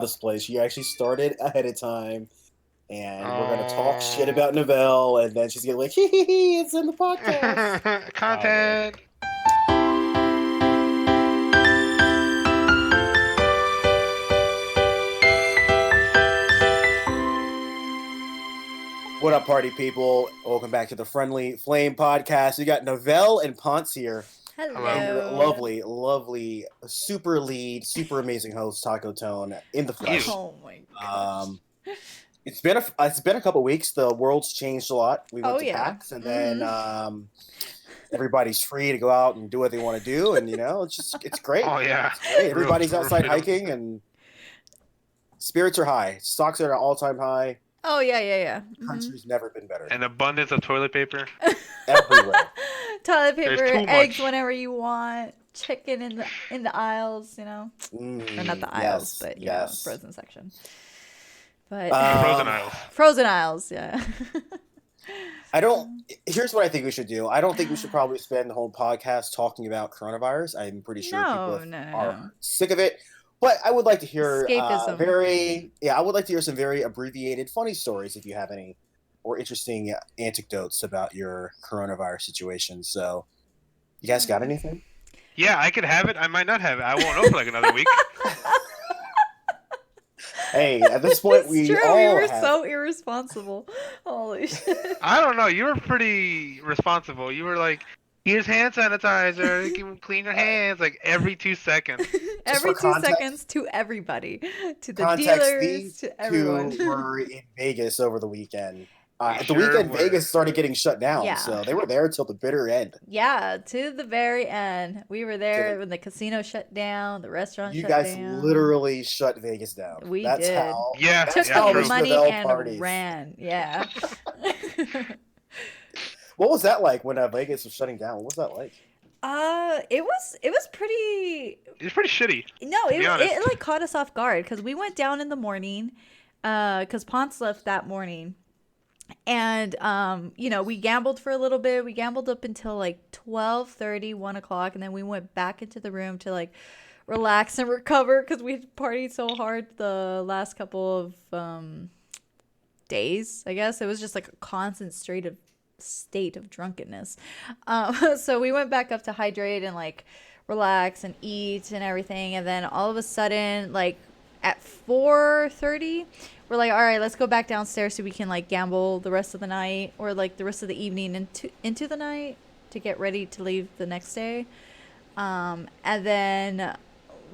this place. She actually started ahead of time, and we're gonna talk shit Oh. about Novell, and then she's gonna be like, hee, it's in the podcast. Oh man. Content. What up, party people? Welcome back to the Friendly Flame podcast. We got Novell and Ponce here. Hello. And your Hello. lovely, super lead, super amazing host, Taco Tone, in the flesh. Oh my gosh. It's been a couple weeks. The world's changed a lot. We went Oh, to yeah. PAX, and then everybody's free to go out and do what they want to do, and it's great. Oh yeah. It's great. Everybody's Real outside freedom. hiking, and spirits are high. Stocks are at an all-time high. Oh yeah. Country's never been better. An abundance of toilet paper. Everywhere. Toilet There's paper, too eggs much. whenever you want, chicken in the aisles, you know. Or not the aisles, but yes. frozen section. But Frozen aisles. frozen aisles, yeah. Here's what I think we should do. I don't think we should probably spend the whole podcast talking about coronavirus. I'm pretty sure people No. are sick of it. But I would like to hear Escapism. I would like to hear some very abbreviated, funny stories if you have any, or interesting anecdotes about your coronavirus situation. So, you guys got anything? Yeah, I could have it. I might not have it. I won't know for like another week. Hey, at this point, It's we true. all We were have. so irresponsible. Holy shit. I don't know. You were pretty responsible. You were like, here's hand sanitizer. You can clean your hands like every 2 seconds. Every for 2 context- seconds to everybody, to the Context: dealers, these to everyone. two were in Vegas over the weekend. At the Sure weekend, were. Vegas started getting shut down, Yeah. so they were there till the bitter end. Yeah, to the very end. We were there when the casino shut down, the restaurant You shut guys down. literally shut Vegas down. We That's did. how. Yeah, that's Took yeah, how the true. money Novell and parties. ran. Yeah. What was that like when Vegas was shutting down? What was that like? It was pretty. It's pretty shitty. No, To be honest. it like caught us off guard because we went down in the morning, because Ponce left that morning. And we gambled for a little bit. We gambled up until like 12:30, 1 o'clock, and then we went back into the room to like relax and recover because we had partied so hard the last couple of days. I guess it was just like a constant state of drunkenness. So we went back up to hydrate and like relax and eat and everything, and then all of a sudden, like at 4:30, we're like, all right, let's go back downstairs so we can like gamble the rest of the night or like the rest of the evening into the night to get ready to leave the next day. And then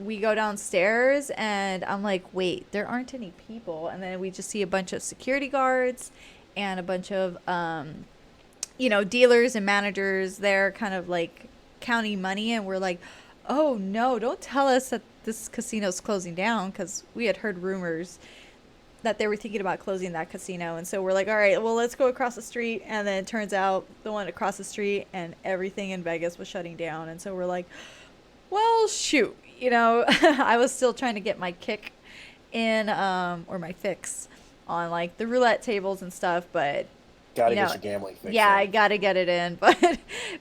we go downstairs and I'm like, wait, there aren't any people. And then we just see a bunch of security guards and a bunch of dealers and managers there kind of like counting money, and we're like, oh no, don't tell us that this casino's closing down, because we had heard rumors that they were thinking about closing that casino. And so we're like, all right, well, let's go across the street. And then it turns out the one across the street and everything in Vegas was shutting down. And so we're like, well, shoot, I was still trying to get my kick in, or my fix on like the roulette tables and stuff, but Gotta get your gambling fix. yeah, I in. gotta get it in,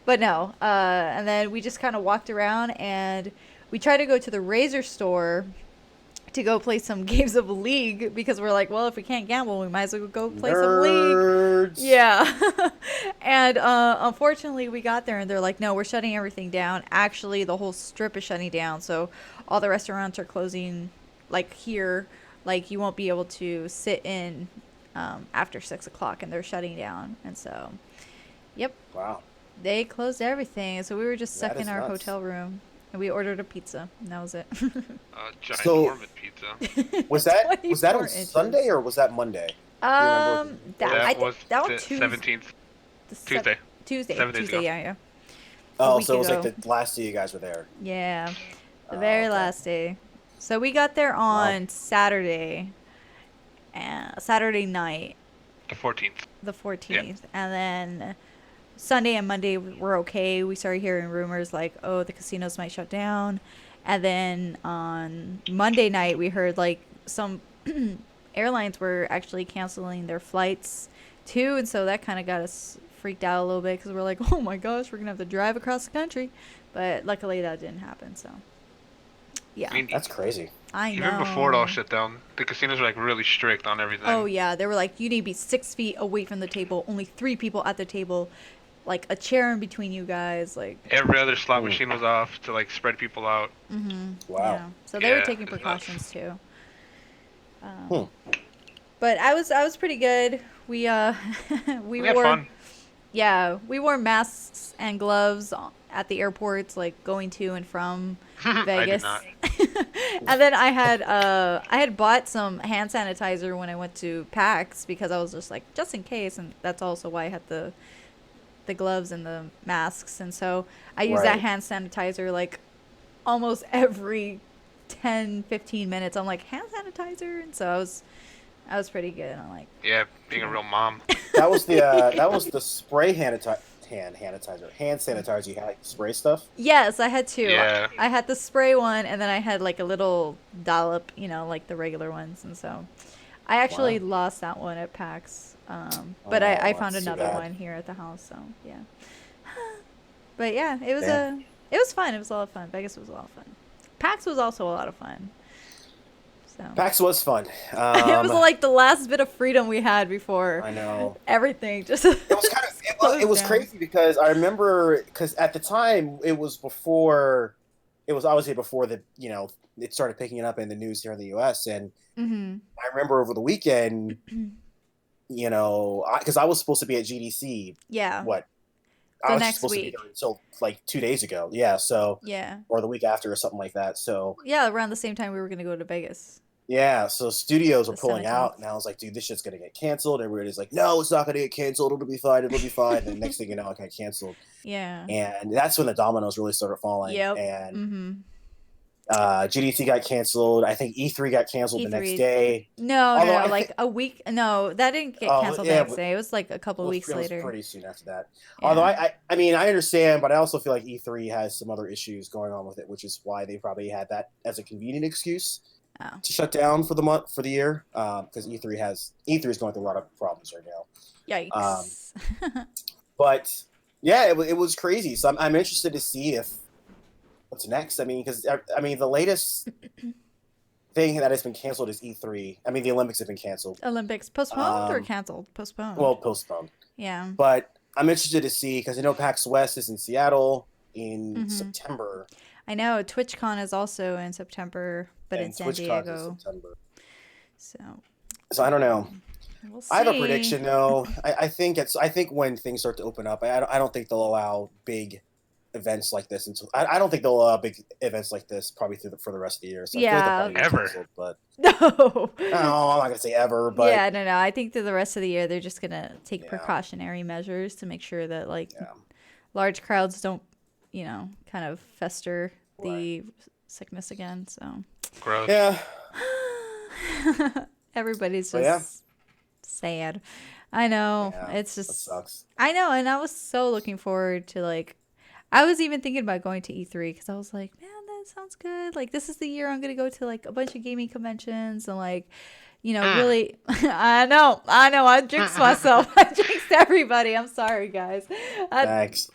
but no. And then we just kind of walked around and we tried to go to the Razor store to go play some games of League, because we're like, well, if we can't gamble, we might as well go play some League. Nerds. Yeah. And unfortunately, we got there and they're like, no, we're shutting everything down. Actually, the whole strip is shutting down, so all the restaurants are closing. Like here, like you won't be able to sit in after 6 o'clock, and they're shutting down. And so, yep, Wow. they closed everything. So we were just stuck That in is our nuts. hotel room, and we ordered a pizza, and that was it. Giant So- Mormon pizza. Was that on 24 inches. Sunday or was that Monday? that That was was that the was Tuesday. 17th. The sev- Tuesday. Tuesday. 7 days Tuesday. ago. Yeah. Oh, week so it was ago. like the last day you guys were there. Yeah. The Oh, very okay. last day. So we got there on Saturday. Saturday night, The 14th. the 14th. And then Sunday and Monday were okay. We started hearing rumors like, oh, the casinos might shut down. And then on Monday night, we heard like some airlines were actually canceling their flights too. And so that kind of got us freaked out a little bit, because we're like, oh my gosh, we're going to have to drive across the country. But luckily that didn't happen. So, yeah. I mean, That's crazy. I Even before it all know. shut down, the casinos were like really strict on Oh everything. yeah, they were like, you need to be 6 feet away from the table. Only 3 people at the table, like a chair in between you guys. Like, Every other slot Mm. machine was off to like spread people out. Wow. yeah. So they were Yeah, taking it's nuts. precautions too. Hmm. But I was pretty good. We we We had wore fun. yeah, we wore masks and gloves at the airports, like going to and from I did Vegas. not. And then I had bought some hand sanitizer when I went to PAX because I was just like just in case, and that's also why I had the gloves and the masks. And so I use that Right. hand sanitizer like almost every 10 15 minutes. I'm like hand sanitizer, and so I was pretty good. I'm like, Yeah, being a real mom. That was the spray hand sanitizer. You had like spray stuff. yes, I had two. Yeah. I had the spray one, and then I had like a little dollop, like the regular ones. And so I actually Wow. lost that one at PAX. But I Oh, found that's too another bad. one here at the house. So yeah. But yeah, it was Damn. it was fun. It was a lot of fun. Vegas was a lot of fun. PAX was also a lot of fun. So PAX was fun. it was like the last bit of freedom we had before I know. everything just It was kind of it closed was down. crazy because I remember because at the time it was obviously before it started picking it up in the news here in the U.S. and Mhm. I remember over the weekend because I was supposed to be at GDC Yeah. what I The was next supposed to be week. there until like 2 days ago, yeah, so Yeah. or the week after or something like that, so Yeah, around the same time we were gonna go to Vegas, yeah, so studios were the pulling 17th. out, and I was like, dude, this shit's gonna get canceled. Everybody's like, no, it's not gonna get canceled. It'll be fine. It'll be fine. And the next thing you know, it got canceled. Yeah. And that's when the dominoes really started falling. Yep. And Mhm. GDC got canceled. I think E3 got canceled the next E3. day. No, no, Although no. I Like think, a week. No, that didn't get oh canceled the yeah, next but day. It was like a couple weeks it was later. pretty soon after that. Although Yeah. I mean, I understand, but I also feel like E3 has some other issues going on with it, which is why they probably had that as a convenient excuse Oh. to shut down for the year. Because E3 is going through a lot of problems right now. Yikes. But yeah, it was crazy. So I'm interested to see if what's next. I mean, because I mean, the latest thing that has been canceled is E3. I mean, the Olympics have been canceled. Olympics postponed or Um, canceled? Postponed. well, postponed. Yeah. But I'm interested to see because I know PAX West is in Seattle in Mhm. September, I know TwitchCon is also in September, but in and San TwitchCon is in Diego. September. So So I don't know. we'll I have a see. prediction though. I think when things start to open up, I don't think they'll allow big events like this until I don't think they'll allow big events like this probably for the rest of the year. So I feel like they'll Yeah. probably get Ever. canceled. But No. no, I'm not gonna say ever. But Yeah, no. I think through the rest of the year they're just gonna take yeah, precautionary measures to make sure that like yeah, large crowds don't, kind of fester right, the sickness again. So Gross. yeah. everybody's But yeah, just sad. I know. yeah, It's that just sucks. I know, and I was so looking forward to like I was even thinking about going to E3 because I was like, man, that sounds good. Like this is the year I'm gonna go to like a bunch of gaming conventions and like, Mm. really. I jinxed myself. I jinxed everybody. I'm sorry, guys. I, Thanks.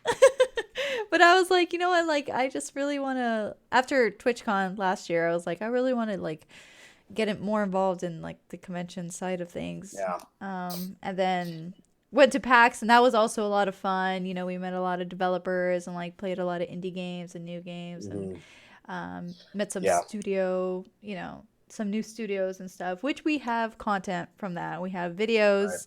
but I was like, you know what? Like I just really want to. After TwitchCon last year, I was like, I really want to like get it more involved in like the convention side of things. Yeah, And then went to PAX, and that was also a lot of fun. We met a lot of developers and like played a lot of indie games and new games, and hmm met some yeah, some new studios and stuff, which we have content from that. We have right. videos,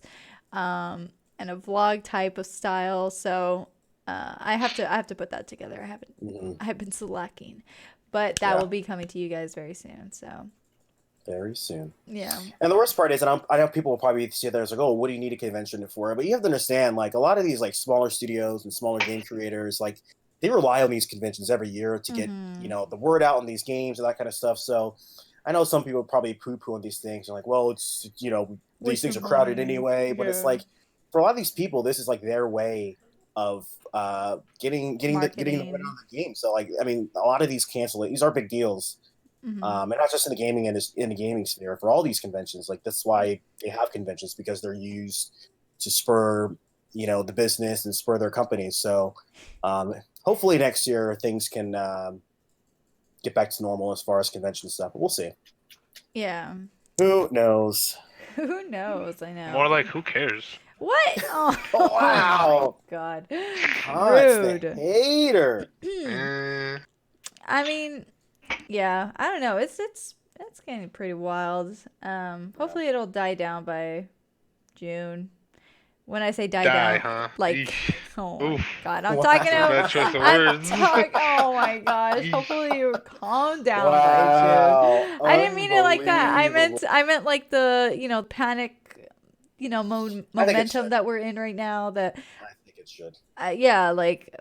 and a vlog type of style. So I have to put that together. hmm I have been slacking, but that Yeah, will be coming to you guys very soon. So very soon. yeah. And the worst part is, and I know people will probably see there as like, oh, what do you need a convention for? But you have to understand, like a lot of these like smaller studios and smaller game creators, like they rely on these conventions every year to get Mm-hmm. the word out on these games and that kind of stuff. So I know some people probably poo-poo on these things and like, well, it's these Waste things of are crowded money. anyway. But it's Yeah. like for a lot of these people, this is like their way of getting the word out Marketing. on the game. So like, I mean, a lot of these are big deals, Mm-hmm. and not just in the gaming and in the gaming sphere for all these conventions. Like that's why they have conventions because they're used to spur the business and spur their companies. So hopefully next year things can get back to normal as far as convention stuff. But we'll see. Yeah. Who knows? Who knows? I know. More like, who cares? What? Oh, Wow. my God. Hans the Rude. hater. Eh, I mean, yeah. I don't know. It's getting pretty wild. Hopefully it'll die down by June. When I say die die, down, huh? like, Eesh. oh my Oof. God, I'm Wow. talking Bad about. choice of I'm words. oh my gosh. Hopefully you calm down by Wow. June. I didn't mean it like that. Unbelievable. I meant like the, panic, I think it momentum should. that we're in right now that, I think it should. yeah, like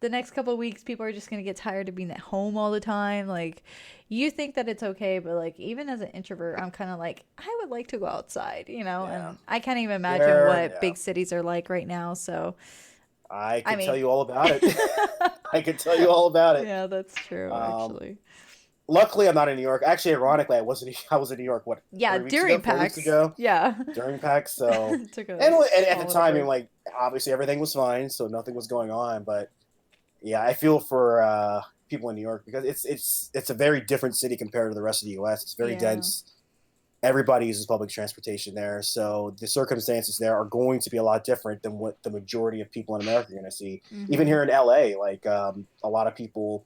the next couple of weeks, people are just going to get tired of being at home all the time. Like, you think that it's okay, but like, even as an introvert, I'm kind of like, I would like to go outside, Yeah. and I can't even imagine Yeah, what yeah. big cities are like right now. So, I I can tell mean, you all about it. I can tell you all about it. yeah, that's true, Um, actually. Luckily, I'm not in New York. Actually, ironically, I was in New York. What, Yeah, 3 weeks during ago? 4 weeks PAX. ago? Yeah. During PAX. So, Took a and at small the little time, I mean, break. like obviously everything was fine, so nothing was going on. But yeah, I feel for people in New York because it's a very different city compared to the rest of the U.S. It's very Yeah. dense. Everybody uses public transportation there, so the circumstances there are going to be a lot different than what the majority of people in America are going to see. Even Mhm. here in LA, like a lot of people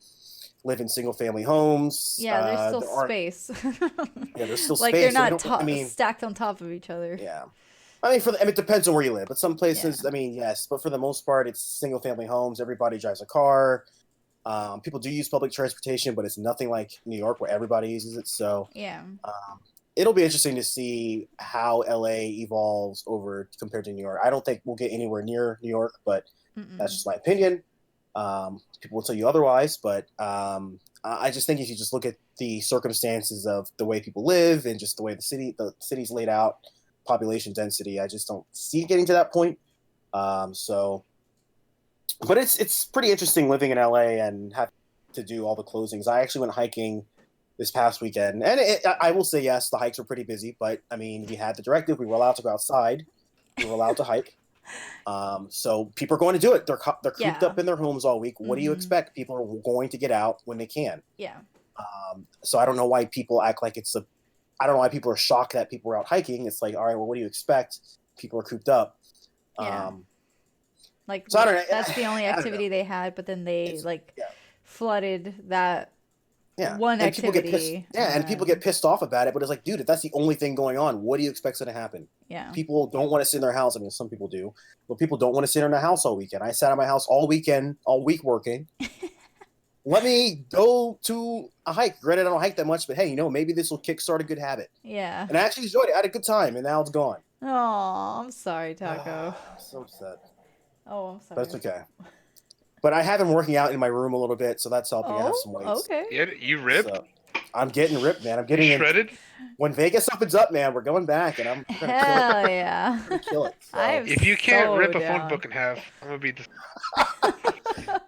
live in single family homes. Yeah, there's still There aren't, space. yeah, there's still Like they're space. So we not don't. I mean, stacked on top of each other. yeah. I mean, it depends on where you live, but some places, Yeah. I mean, yes, but for the most part, it's single family homes. Everybody drives a car. People do use public transportation, but it's nothing like New York where everybody uses it. So Yeah. it'll be interesting to see how LA evolves over compared to New York. I don't think we'll get anywhere near New York, but that's Mm-mm. just my opinion. People will tell you otherwise, but I just think if you just look at the circumstances of the way people live and just the way the city's laid out, population density, I just don't see it getting to that point. So, but it's pretty interesting living in LA and having to do all the closings. I actually went hiking this past weekend, and I will say yes, the hikes were pretty busy, but I mean, we had the directive; we were allowed to go outside, we were allowed to hike. So people are going to do it. They're cooped Yeah. up in their homes all week. What do you Mhm. expect? People are going to get out when they can. Yeah. So I don't know why people act like I don't know why people are shocked that people are out hiking. It's like, all right, well, what do you expect? People are cooped up. Yeah. Like So I don't know. that's the only I don't activity know. they had, but then they It's, like yeah. flooded that Yeah, one and people get pissed. activity. Yeah, and people get pissed off about it. But it's like, dude, if that's the only thing going on, what do you expect's going to happen? Yeah. People don't want to sit in their house. I mean, some people do, but people don't want to sit in their house all weekend. I sat in my house all weekend, all week working. Let me go to a hike. Granted, I don't hike that much, but hey, maybe this will kickstart a good habit. Yeah. And I actually enjoyed it. I had a good time, and now it's gone. Oh, I'm sorry, Taco. So upset, Oh, I'm sorry. but it's okay. But I have been working out in my room a little bit, so that's helping. I have some weights. Okay. Yeah, you ripped? So I'm getting ripped, man. I'm getting You in. shredded? When Vegas opens up, man, we're going back, and I'm gonna kill it. Hell yeah. I'm gonna kill it. So, I'm If you can't so rip a down. phone book in half, I'm gonna be dis-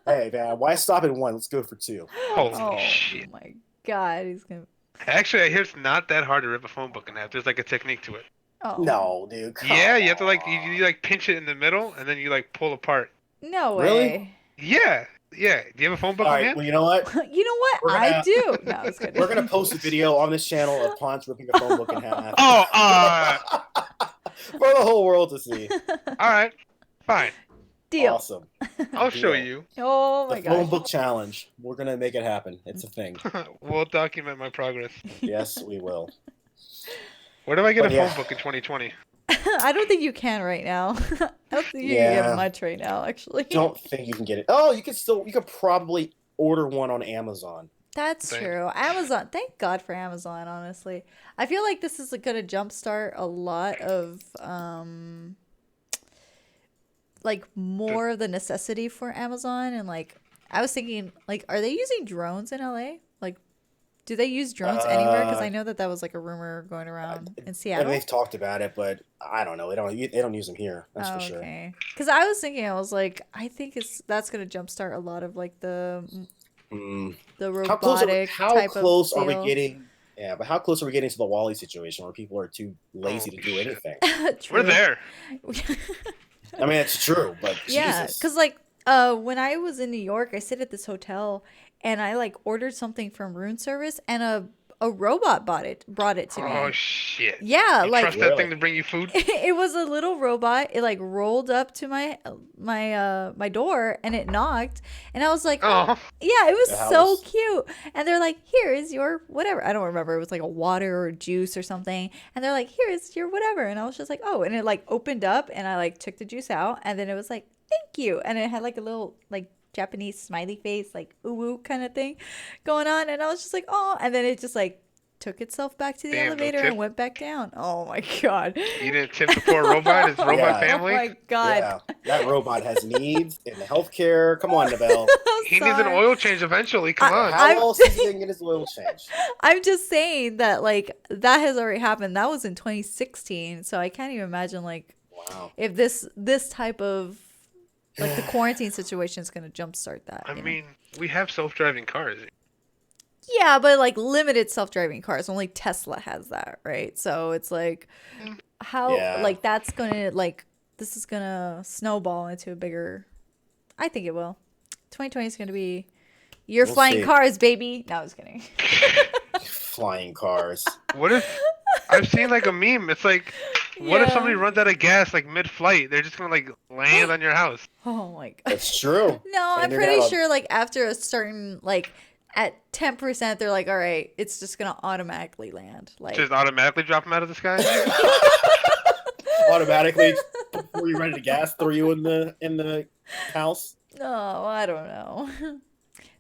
hey, man, why stop at one? Let's go for two. Holy Oh shit. my God, he's gonna. Actually, I hear it's not that hard to rip a phone book in half. There's like a technique to it. Oh. No, dude. Come Yeah, you have to like on. you like pinch it in the middle and then you like pull apart. No Really? way. Yeah, yeah. Do you have a phone book All in right. hand? Well, you know what? You know what? We're I gonna- do. No, I was kidding. We're gonna post a video on this channel of Ponce ripping a phone book in half Oh, for the whole world to see. all right, fine. Deal. Awesome. I'll show Deal. you. Oh my The phone gosh. book challenge. We're gonna make it happen. It's a thing. We'll document my progress. Yes, we will. Where do I get But a yeah. phone book in 2020? I don't think you can right now. I don't think you can Yeah. get much right now, actually. Don't think you can get it. Oh, you could probably order one on Amazon. That's Thank- true. Amazon. Thank God for Amazon, honestly. I feel like this is going to jumpstart a lot of like more of the necessity for Amazon, and like I was thinking, like, are they using drones in LA? Like, do they use drones anywhere? Because I know that was like a rumor going around in I mean, Seattle. they've talked about it, but I don't know. They don't use them here. That's for sure. Okay. Because I was thinking, I was like, I think that's going to jumpstart a lot of like the Mm. robotic How type close of are we feel. getting? Yeah, but how close are we getting to the Wally situation where people are too lazy Oh, to do shit. anything? True. We're there. I mean, it's true, but Yeah, Jesus. because like when I was in New York, I stayed at this hotel, and I like ordered something from room service, and a robot brought it to me. Oh shit. Yeah, You like trust that thing to bring you food? it was a little robot. It like rolled up to my door, and it knocked, and I was like, Oh. yeah, it was The so house. cute. And they're like, here is your whatever. I don't remember. It was like a water or juice or something. And they're like, here is your whatever. And I was just like, oh. And it like opened up, and I like took the juice out, and then it was like, thank you. And it had like a little like Japanese smiley face, like ooh woo kind of thing going on. And I was just like, oh. And then it just like took itself back to the Damn, no elevator tip? and went back down. Oh my god. You didn't tip the poor robot, his robot Yeah. family? Oh my god. Yeah, that robot has needs in the healthcare. Come on, Nabel. I'm He needs an sorry. oil change eventually. Come on. How I'm- else is he gonna get his oil changed? I'm just saying that like that has already happened. That was in 2016, so I can't even imagine like Wow. if this type of like the quarantine situation is going to jumpstart that. I you know? mean, we have self-driving cars. Yeah, but like limited self-driving cars. Only Tesla has that, right? So it's like how Yeah. like that's going to like this is going to snowball into a bigger I think it will. 2020 is going to be you're We'll flying see. cars, baby. No, I was kidding. Flying cars. What if I've seen like a meme? It's like, what if Yeah. somebody runs out of gas like mid-flight? They're just gonna like land on your house. Oh my god. That's true. No, I'm And they're pretty gonna- sure like after a certain like at 10% they're like, all right, it's just gonna automatically land. Like Just automatically drop them out of the sky. Automatically, before you run out of gas, throw you in the house. no, I don't know.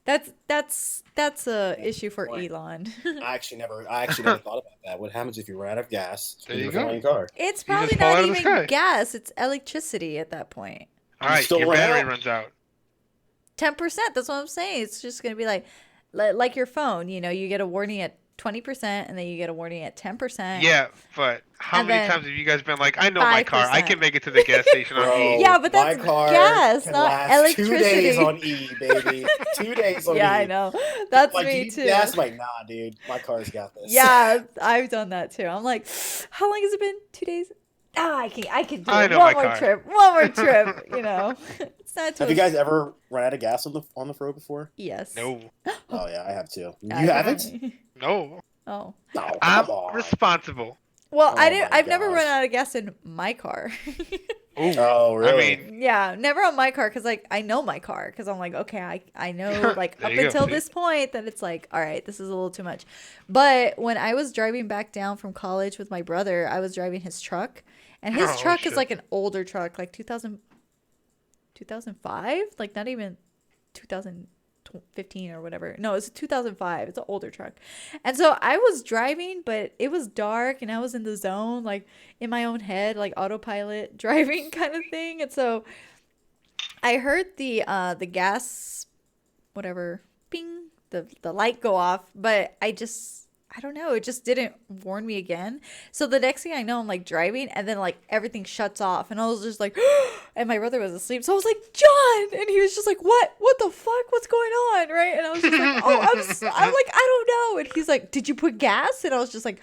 That's a issue for Point. Elon. I actually never thought about that. What happens if you run out of gas There in you your go. flying car? It's You just probably fall not out of the even sky. gas, it's electricity at that point. All right, still your run battery out. runs out. 10%, that's what I'm saying. It's just gonna be like your phone, you know, you get a warning at 20% and then you get a warning at 10%. Yeah, but how And many then times have you guys been like, I know my car, I 5%. can make it to the gas station on Bro, E. Yeah, but my that's car gas, can not last 2 days electricity. on E, baby. 2 days on E. Yeah, I know. That's Like, me you need too. gas, like, nah, dude. My car's got this. Yeah, I've done that too. I'm like, how long has it been? 2 days? Ah, I can do I it. know One my more car. trip. One more trip. You know, it's not. Have you guys ever run out of gas on the road before? Yes. No, Oh yeah, I have too. You I haven't? definitely- no. Oh. No, I'm come on. responsible. Well, Oh I didn't. my I've never gosh. run out of gas in my car. Ooh. Oh really? I mean, Yeah, never on my car because like I know my car because I'm like okay I know like There up you go, until see? this point that it's like all right this is a little too much, but when I was driving back down from college with my brother I was driving his truck and his Oh, truck is shit. like an older truck like 2005 like not even 2015 or whatever. No, it's a 2005. It's an older truck. And so I was driving, but it was dark and I was in the zone, like in my own head, like autopilot driving kind of thing. And so I heard the gas, whatever, ping, the light go off, but I don't know, it just didn't warn me again. So the next thing I know, I'm like driving and then like everything shuts off and I was just like, and my brother was asleep. So I was like, John! And he was just like, what? What the fuck? What's going on? Right? And I was just like, oh, I'm like, I don't know. And he's like, did you put gas? And I was just like,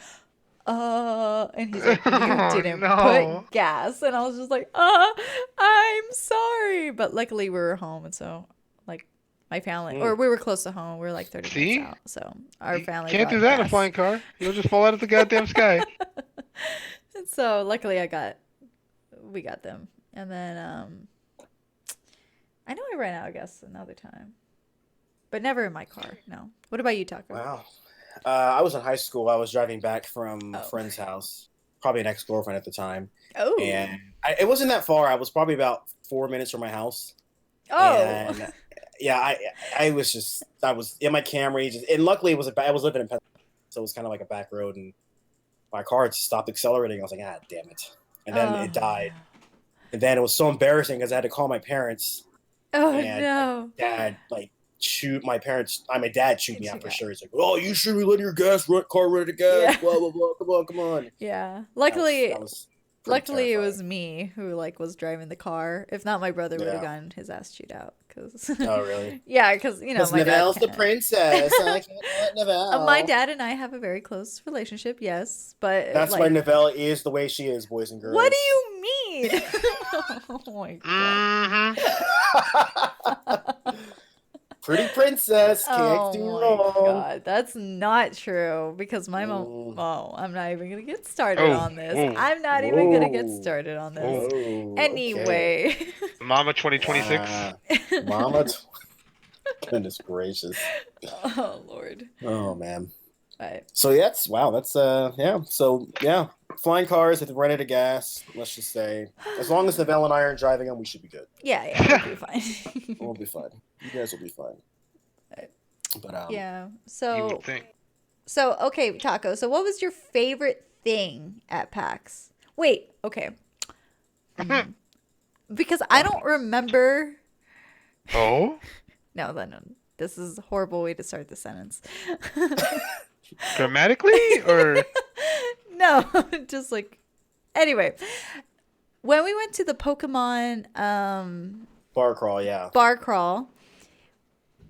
and he's like, you Oh, didn't no. put gas. And I was just like, I'm sorry. But luckily we were home. And so like my family, or we were close to home. We were like 30 See? minutes out. So our You family can't got do that in a gas. flying car. You'll just fall out of the goddamn sky. And so luckily we got them. And then I know I ran out of gas another time, but never in my car. No. What about you, Tucker? Wow. I was in high school. I was driving back from Oh. a friend's house, probably an ex-girlfriend at the time, Oh. and it wasn't that far. I was probably about 4 minutes from my house. Oh. And yeah, I was in my Camry, and luckily I was living in Pennsylvania, so it was kind of like a back road, and my car had stopped accelerating. I was like, ah, damn it, and then it died. And then it was so embarrassing because I had to call my parents. Oh And no. Dad, like, shoot my parents. My dad shoot me out for Yeah. sure. He's like, "Oh, you should be letting your car run out of gas." Yeah. Blah blah blah. Come on. Yeah. Luckily, That was pretty it was terrifying. me who like was driving the car. If not, my brother would have Yeah. gotten his ass chewed out. Cause Oh really? yeah, because you know Because my dad Nivelle's the can't. princess. I can't let Nivelle. My dad and I have a very close relationship. Yes, but That's like, why Nivelle is the way she is, boys and girls. what do you mean? Oh my god. Mm-hmm. Pretty princess can't Oh do my wrong. God, that's not true because my mom. Mm. Oh, I'm not even gonna get started Oh, on this. oh, I'm not even gonna get Whoa. started on this. oh. Whoa. Okay. Anyway. Mama 2026. Wow. Mama. Goodness gracious. Oh Lord. Oh man. But So yeah, that's yeah. So yeah, flying cars if they run out of gas. Let's just say, as long as Neville and I aren't driving them, we should be good. yeah, we'll be fine. We'll be fine. You guys will be fine. But Yeah. You So would think. okay, Taco. So what was your favorite thing at PAX? Wait, okay. Because I don't remember. Oh, No, this is a horrible way to start the sentence. grammatically or No, just like anyway. When we went to the Pokemon bar crawl, yeah. bar crawl,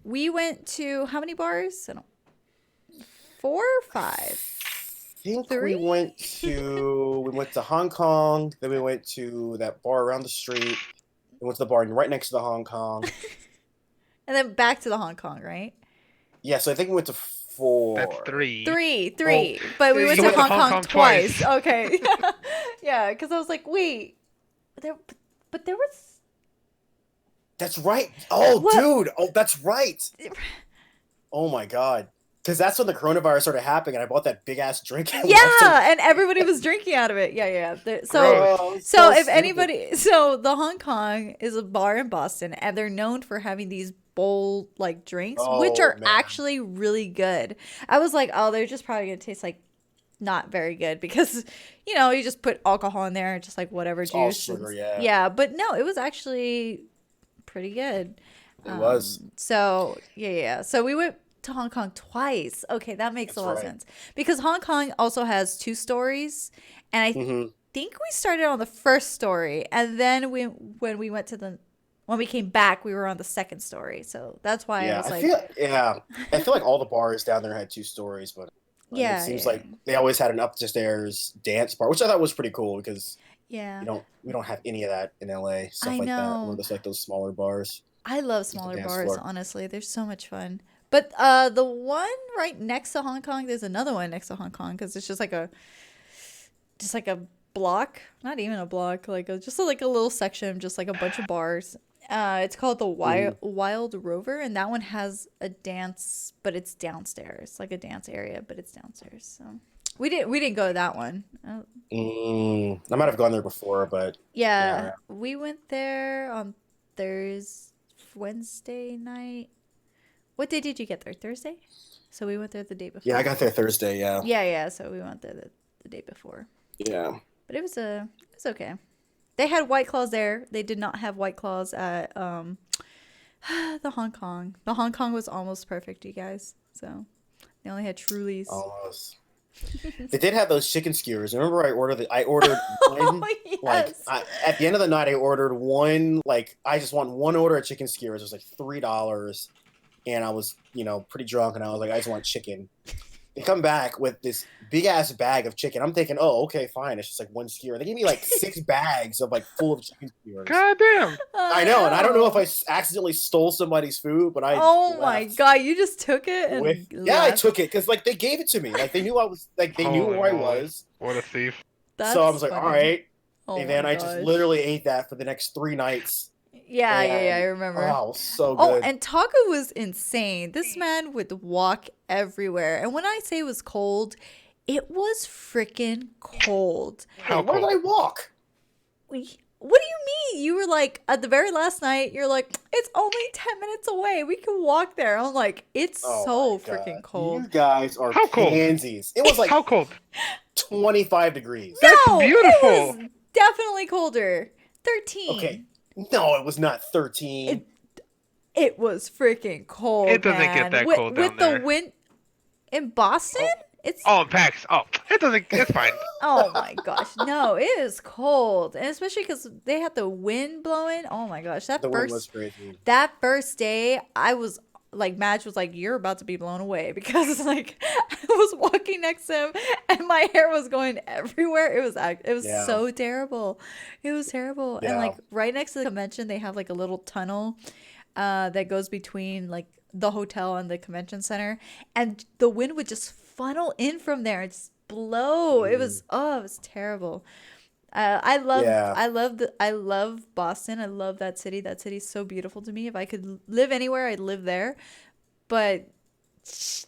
we went to how many bars? I don't 4 or 5. I think Three? we went to Hong Kong, then we went to that bar around the street, we went to the bar right next to the Hong Kong. And then back to the Hong Kong, right? Yeah, so I think we went to 4. that's 3. Three. But we You went to went to Hong Hong Kong Kong twice. twice. Okay. Yeah, because I was like, wait, but there was. That's right. Oh, What? dude. Oh, that's right. Oh my god. Because that's when the coronavirus started happening, and I bought that big ass drink. And left it. Yeah, and everybody was drinking out of it. Yeah. So Oh, So if stupid. anybody, so the Hong Kong is a bar in Boston, and they're known for having these bowl like drinks, which Oh, are man. actually really good. I was like, oh, they're just probably gonna taste like not very good because you just put alcohol in there, just like whatever It's all juice. sugar, and- yeah. but no, it was actually pretty good. It was. So yeah. So we went to Hong Kong twice. Okay, that makes a That's lot of right. sense because Hong Kong also has 2 stories, and I Hmm. think we started on the first story, and then when we came back, we were on the second story. So that's why I Yeah, was like, I feel like all the bars down there had 2 stories, but yeah, it seems yeah, like they always had an upstairs dance bar, which I thought was pretty cool because yeah. we don't have any of that in LA, stuff I like that. know. We're just like those smaller bars. I love the smaller dance bars, floor. honestly. They're so much fun. But the one right next to Hong Kong, there's another one next to Hong Kong because it's just like a block, not even a block, just like a little section, just like a bunch of bars. It's called the Wild Rover, and that one has a dance, but it's downstairs, like a dance area, but it's downstairs. So we didn't go to that one. I might have gone there before, but Yeah, we went there on Wednesday night. What day did you get there? Thursday? So we went there the day before. yeah, I got there Thursday. Yeah, Yeah. So we went there the day before. yeah. But it was okay. They had White Claws there. They did not have White Claws at the Hong Kong. The Hong Kong was almost perfect, you guys. So they only had Trulies. Almost. They did have those chicken skewers. Remember, I ordered one. Oh, Like yes. at the end of the night, I ordered one. Like I just want one order of chicken skewers. It was like $3, and I was pretty drunk, and I was like, I just want chicken. They come back with this big ass bag of chicken. I'm thinking, oh, okay, fine. It's just like one skewer. They gave me like 6 bags of like full of chicken skewers. God damn. I know, and I don't know if I accidentally stole somebody's food, but I. Oh my left God! You just took it and with- yeah, I left. took it because like they gave it to me. Like they knew I was like they knew Holy where I moly. was. What a thief. That's So I was like, funny. all right. Oh And then my I just gosh. literally ate that for the next 3 nights. Yeah, I And- remember. Oh, it was so Oh, good. and Taco was insane. This man would walk everywhere. And when I say it was cold, it was freaking cold. How Where did cool. I walk? What do you mean? You were like, at the very last night, you're like, it's only 10 minutes away. We can walk there. I'm like, it's Oh so my God. freaking cold. You guys are How cold? pansies. It was like How cold? 25 degrees. That's No, beautiful. It was definitely colder. 13. Okay. No, it was not 13. It was freaking cold. It doesn't man. get that with, cold with down there. the wind in Boston. It's Oh, PAX. Oh, it doesn't. It's fine. oh my gosh, no, it is cold, and especially because they had the wind blowing. Oh my gosh, the wind was crazy. that first day, I was like, Madge was like, "You're about to be blown away," because like I was walking next to him and my hair was going everywhere. It was Yeah. so terrible. It was terrible, and Yeah. like right next to the convention, they have like a little tunnel that goes between like the hotel and the convention center, and the wind would just funnel in from there and just blow. It was it was terrible. Yeah. I love Boston. I love that city. That city's so beautiful to me. If I could live anywhere, I'd live there. But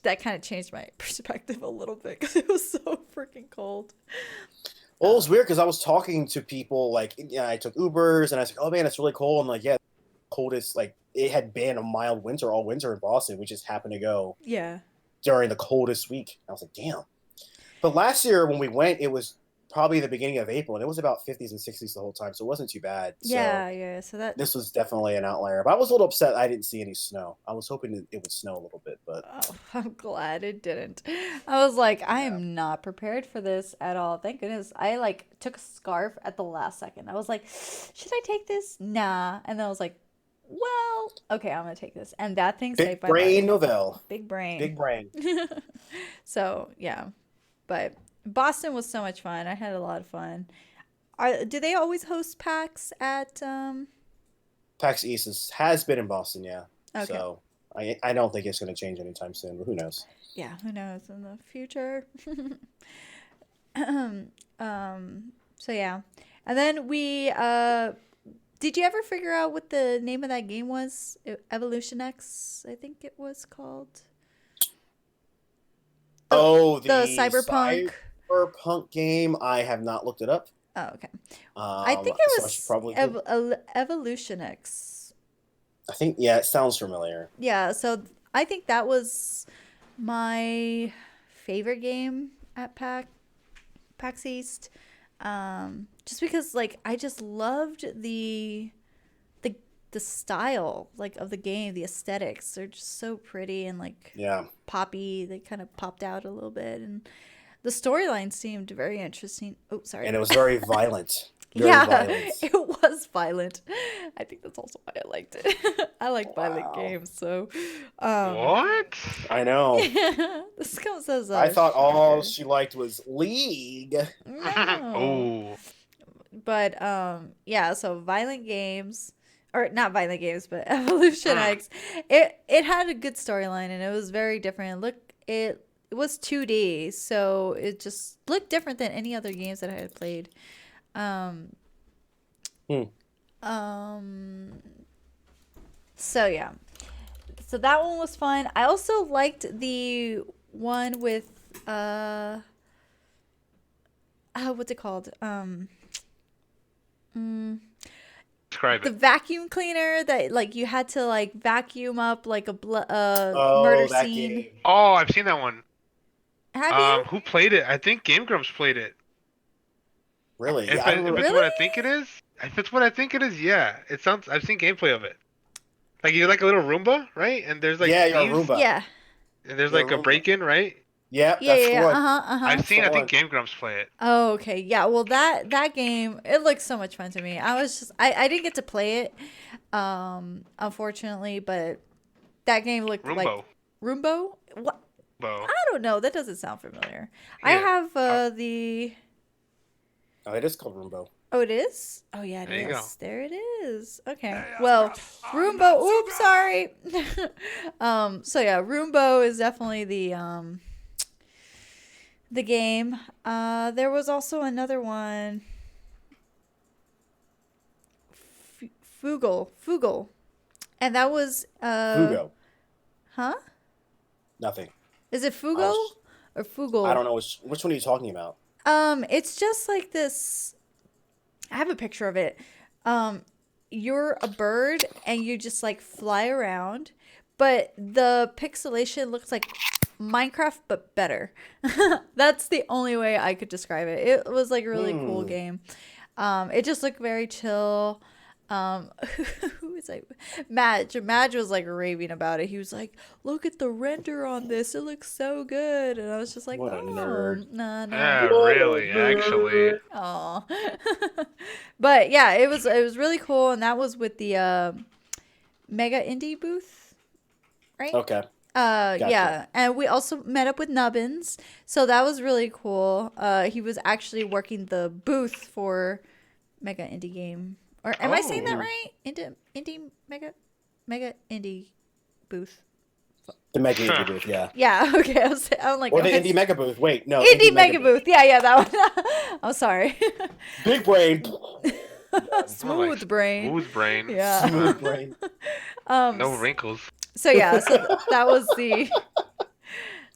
that kind of changed my perspective a little bit because it was so freaking cold. Well, it was weird because I was talking to people, like, I took Ubers and I was like, oh man, it's really cold. I'm like, yeah, coldest, like, it had been a mild winter all winter in Boston. We just happened to go Yeah. during the coldest week. I was like, damn. But last year when we went, it was probably the beginning of April, and it was about 50s and 60s the whole time, so it wasn't too bad. Yeah, So yeah. So that this was definitely an outlier. But I was a little upset I didn't see any snow. I was hoping it would snow a little bit, but oh, I'm glad it didn't. I was like, I yeah. am not prepared for this at all. Thank goodness. I like took a scarf at the last second. I was like, should I take this? Nah. And then I was like, well, okay, I'm gonna take this. And that thing saved Big my brain life. Novell. Big brain. Big brain. So yeah, but Boston was so much fun. I had a lot of fun. Do they always host PAX at PAX East has been in Boston, yeah. Okay. So I don't think it's going to change anytime soon, but who knows? Yeah, who knows in the future. So yeah. And then we did you ever figure out what the name of that game was? Evolution X, I think it was called. Oh, the cyberpunk. Cyberpunk game. I have not looked it up. Oh, okay. I think it so I was should probably Evolution X. I think, yeah, it sounds familiar. Yeah, so I think that was my favorite game at PAX East. Just because like I just loved the style like of the game, the aesthetics. They're just so pretty and like Yeah. poppy. They kind of popped out a little bit, and the storyline seemed very interesting. Oh, sorry. And it was very violent. Very Yeah, violent. it was violent. I think that's also why I liked it. I like violent Wow. games, so What? I know. this comes as a I thought all shocker. she liked was League. No. Oh. But yeah, so violent games, or not violent games, but Evolution X. It had a good storyline and it was very different. It was 2D, so it just looked different than any other games that I had played. Um Hmm. so yeah. So that one was fun. I also liked the one with what's it called? Describe The it. vacuum cleaner that like you had to like vacuum up like a Oh, murder that scene. game. Oh, I've seen that one. Have you? Who played it? I think Game Grumps played it. Really? If Yeah, I it, if remember. it's what I Really? think it is, if it's what I think it is, yeah. It sounds. I've seen gameplay of it. Like you're like a little Roomba, right? And there's like Yeah, you're a thieves, Roomba. Yeah. and there's You're like a a Roomba. break-in, right? Yep, Yeah, that's yeah, the yeah. one. Uh-huh. I've seen. the I think one. Game Grumps play it. Oh, okay. Yeah, well that game, it looks so much fun to me. I didn't get to play it unfortunately, but that game looked like Roombo. Roombo? What? Bo. I don't know. That doesn't sound familiar. I Here. have the Oh, it is called Roombo. Oh, it is? Oh, yeah, it There you go. is. There it is. Okay. Well, Roombo. Oops, sorry. So yeah, Roombo is definitely the game. There was also another one. Fugle. And that was Fugo. Huh? Nothing. Is it I Fugo was- or Fugle? I don't know which one are you talking about. It's just like this. I have a picture of it. You're a bird and you just like fly around, but the pixelation looks like Minecraft but better. That's the only way I could describe it. It was like a really cool game. It just looked very chill. Who was like Madge was like raving about it. He was like, look at the render on this, it looks so good. And I was just like, What a oh, nerd. no. Yeah, really, actually. Oh. But yeah, it was really cool, and that was with the Mega Indie booth, right? Okay. Yeah, Gotcha. and we also met up with Nubbins, so that was really cool. He was actually working the booth for Mega Indie Game, or am I saying that Oh. right? Indie Mega Indie booth. The Mega booth, yeah. Yeah, okay. I'm like, Or the okay. Indie Mega booth. Wait, no. Indie Mega Booth. Yeah, that one. I'm sorry. Big brain. Smooth brain. Smooth brain. Yeah. Smooth brain. No wrinkles. So yeah, that was the.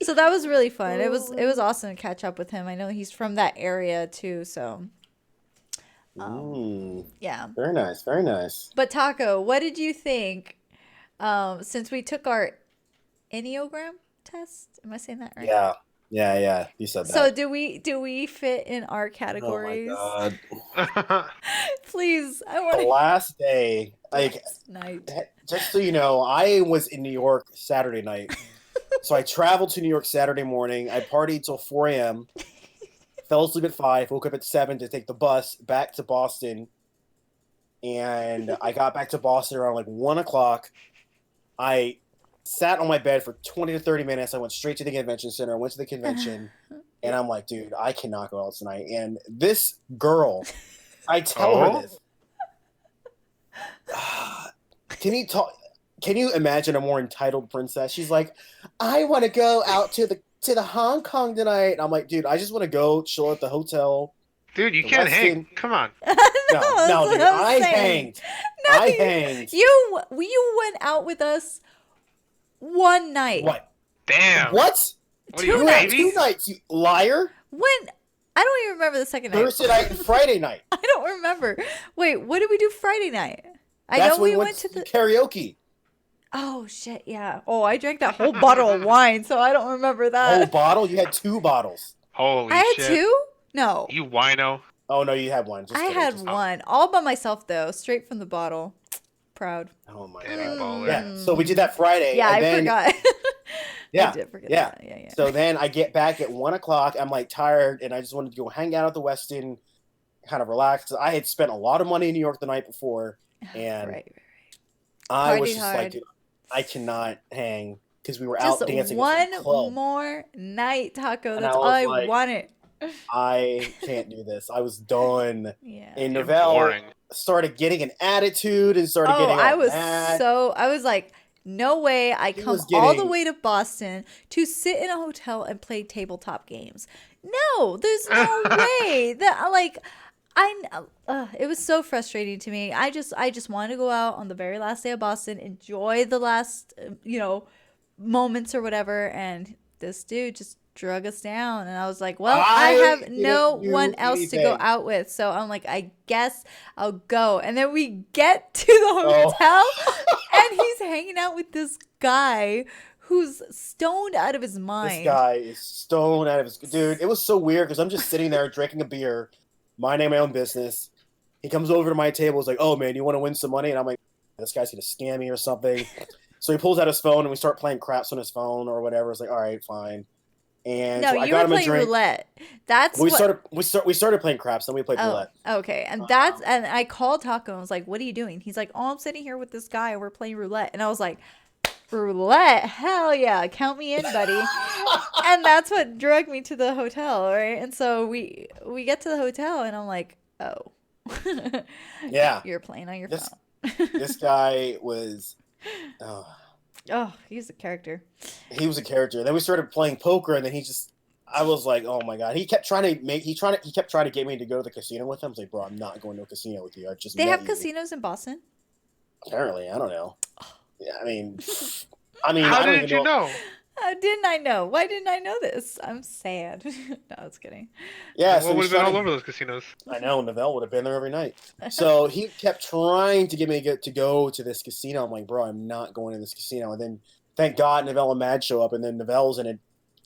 So that was really fun. It was awesome to catch up with him. I know he's from that area too, so. Yeah. Very nice. Very nice. But Taco, what did you think? Since we took our Enneagram test, am I saying that right? Yeah. You said that. So do we fit in our categories? Oh my god. Please, I The want to. last day, like, Night. just so you know, I was in New York Saturday night. So I traveled to New York Saturday morning. I partied till 4 a.m. Fell asleep at 5. Woke up at 7 to take the bus back to Boston. And I got back to Boston around like 1 o'clock. I sat on my bed for 20 to 30 minutes. I went straight to the convention center. I went to the convention. And I'm like, dude, I cannot go out tonight. And this girl, I tell her this. Can you imagine a more entitled princess? She's like, I want to go out to the Hong Kong tonight. And I'm like, dude, I just want to go chill at the hotel. Dude, you can't hang. Come on. No, dude, I hanged. I hanged. You went out with us one night. What? Damn. What? What are Two you, nights. baby? 2 nights, you liar. When I don't even remember the second night. Thursday night and Friday night. I don't remember. Wait, what did we do Friday night? I That's know when we went to the karaoke. Oh shit, yeah. Oh, I drank that whole bottle of wine, so I don't remember that. Whole bottle? You had 2 bottles. Holy I had shit. 2? No. You wino. Oh no, you had one. Just I kidding, had just- one. All by myself though, straight from the bottle. Proud. Oh my Damn god. baller. Yeah. So we did that Friday. Yeah, and I then, forgot. Yeah. I did forget Yeah. that. Yeah. So then I get back at 1 o'clock. I'm like tired, and I just wanted to go hang out at the Westin, kind of relax. I had spent a lot of money in New York the night before, and Right. I was Partied just hard. like, dude, I cannot hang because we were Just out dancing. one at some club. more night, Taco. And That's I all was I like- wanted. I can't do this. I was done. Yeah. And You're Novell boring. started getting an attitude and started Oh, getting all I was mad. I was like, no way. I He come was all the getting- way to Boston to sit in a hotel and play tabletop games. No, there's no way that like it was so frustrating to me. I just wanted to go out on the very last day of Boston, enjoy the last moments or whatever, and this dude just drug us down, and I was like, well, I have didn't no do one else to go anything. out with, so I'm like, I guess I'll go. And then we get to the hotel and he's hanging out with this guy who's stoned out of his mind. This guy is stoned out of his... Dude, it was so weird because I'm just sitting there drinking a beer, minding my own business. He comes over to my table. He's like, oh, man, you want to win some money? And I'm like, this guy's going to scam me or something. So he pulls out his phone and we start playing craps on his phone or whatever. It's like, all right, fine. And No, so I you got were him a playing drink. roulette. That's We what. started playing craps, then we played Oh, roulette. okay. And that's and I called Taco and was like, "What are you doing?" He's like, "Oh, I'm sitting here with this guy. We're playing roulette." And I was like, "Roulette? Hell yeah! Count me in, buddy." And that's what drug me to the hotel, right? And so we get to the hotel, and I'm like, "Oh, Yeah. you're playing on your This- phone." This guy was... Oh, he's a character. he was a character. Then we started playing poker, and then I was like, oh my god. He kept trying to get me to go to the casino with him. I was like, bro, I'm not going to a casino with you. I just They met have you. casinos in Boston. Apparently, I don't know. Yeah, I mean, How I don't did even you know? How didn't I know? Why didn't I know this? I'm sad. No, I was kidding. Yeah, so What would he's have been trying all to- over those casinos? I know Novell would have been there every night. So he kept trying to get me to go to this casino. I'm like, bro, I'm not going to this casino. And then, thank God, Novell and Mad show up, and then Novell's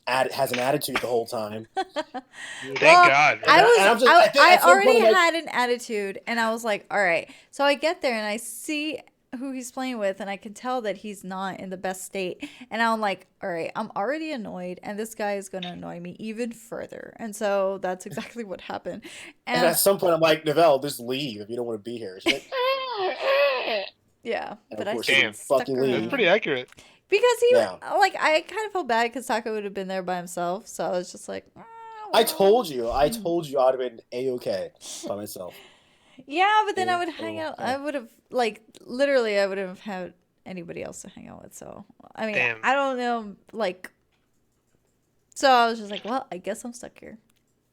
has an attitude the whole time. Thank Well, God. I At some already point, I'm like- had an attitude, and I was like, all right. So I get there, and I see who he's playing with, and I can tell that he's not in the best state. And I'm like, all right, I'm already annoyed, and this guy is going to annoy me even further. And so that's exactly what happened. And at some point, I'm like, Novell, just leave if you don't want to be here. She's like, yeah, And but of I course just she didn't stuck fucking around. leave. That's pretty accurate. Because he, Yeah. like, I kind of felt bad because Taco would have been there by himself. So I was just like, I told you I'd have been A-okay by myself. yeah, but then I would Yeah, hang out. okay. I would have, like, literally, I would have had anybody else to hang out with. So I mean, Damn. I don't know, like. So I was just like, well, I guess I'm stuck here.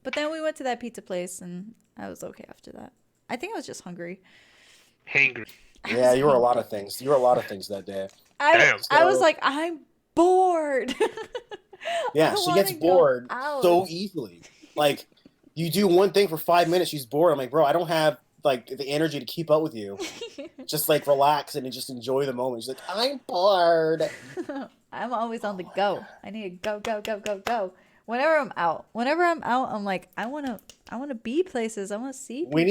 But then we went to that pizza place, and I was okay after that. I think I was just hungry. Hangry. Yeah, you were a lot of things. You were a lot of things that day. Damn. I was So- like, I'm bored. Yeah, I she wanna gets go bored out. so easily. Like, you do one thing for 5 minutes, she's bored. I'm like, bro, I don't have like the energy to keep up with you. Just like relax and just enjoy the moment. She's like, I'm bored. I'm always on the go. I need to go. Whenever I'm out, I'm like, I wanna be places. I wanna see people. We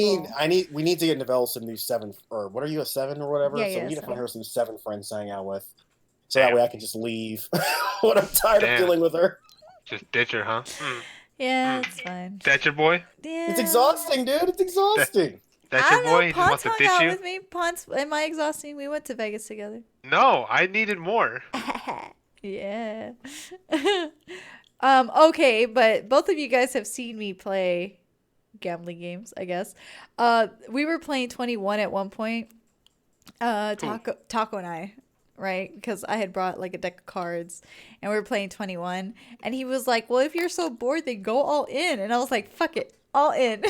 need to get Novella some new 7, or what are you, a 7 or whatever? Yeah, so yeah, we need to find 7. her some 7 friends to hang out with. So that Damn. way I can just leave when I'm tired Damn. of dealing with her. Just ditch her, huh? Yeah, it's fine. That's your boy? Yeah. It's exhausting, dude. It's exhausting. That's I your don't boy? know. He just wants Ponce to hung ditch out you? with me. Ponce, am I exhausting? We went to Vegas together. No, I needed more. Yeah. Okay, but both of you guys have seen me play gambling games, I guess. We were playing 21 at one point. Taco and I, right? Because I had brought like a deck of cards and we were playing 21, and he was like, "Well, if you're so bored, then go all in." And I was like, "Fuck it, all in."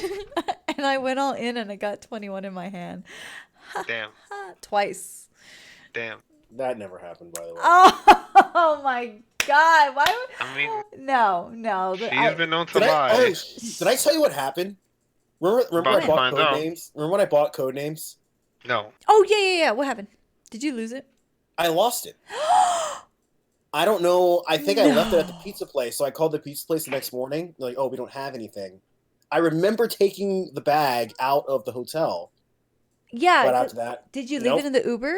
And I went all in and I got 21 in my hand. Damn. Twice. Damn. That never happened, by the way. Oh my god. Why would I mean, No. she's been known to Did lie. did I tell you what happened? Remember About when I to bought find out. Codenames? Remember when I bought Codenames? No. Oh yeah. What happened? Did you lose it? I lost it. I don't know. I think I left it at the No. pizza place. So I called the pizza place the next morning. They're like, oh, we don't have anything. I remember taking the bag out of the hotel. Yeah. But after that, Did you leave nope. it in the Uber?